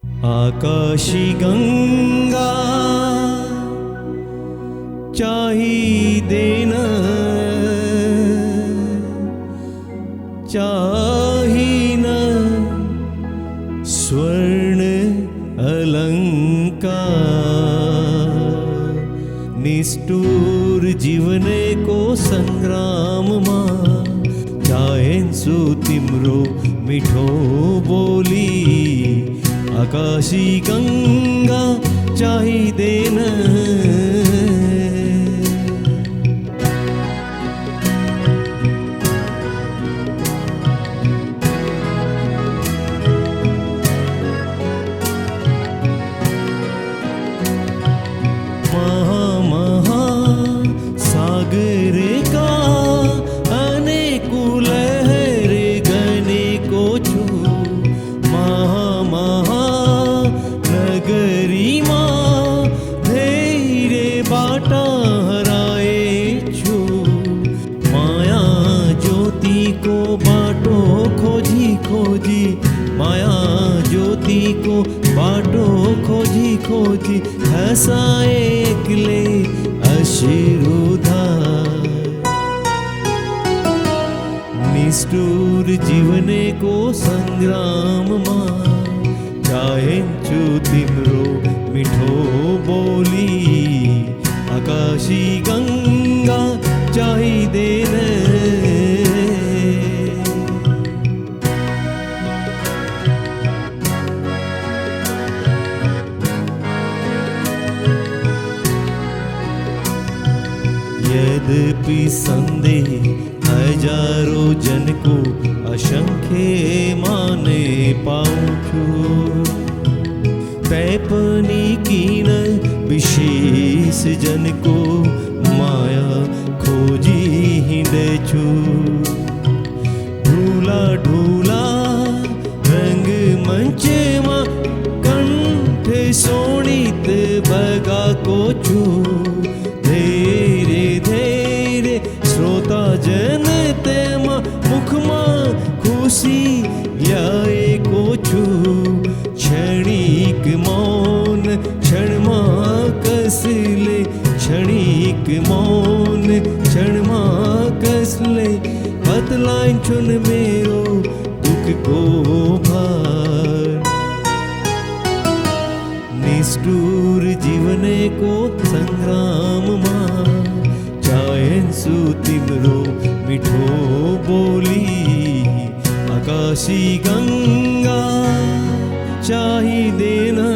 आकाशी गंगा चाहिए न चाहिए न स्वर्ण अलंकार निष्ठुर जीवने को संग्राम मां चाहेन सु तिम्रो मीठो बोली आकाशी गंगा चाहिए न सागरे का अनेकुल लहरे गने को छू महा नगरी माँ धैर्य बाटा हराए छू माया ज्योति को बाटो खोजी खोजी माया ज्योति को बाटो खोजी खोजी हसाए एकले अश्रुधार निष्ठुर जीवने को संग्राम मां चाहेन छु तिम्रो मीठो बोली आकाशी गंगा चाहिए न यद्यपि संदेह हजारों जन को असंख्य माने पाऊं छू तैपनी कीन विशेष जन को माया खोजी हिंडे छू ढूला ढूला रंग मंचे मा कंठ सोणित बगा को छू श्रोता जन तेमा मुखमा खुशी ल्याए को छू क्षणिक मौन क्षणमा कसले क्षणिक मौन क्षणमा कसले बतलाइन चुन मेरो दुख को भार निष्ठुर जीवने को संग्राम मां चाहेन सु तिम्रो मीठो बोली आकाशी गंगा चाहिए न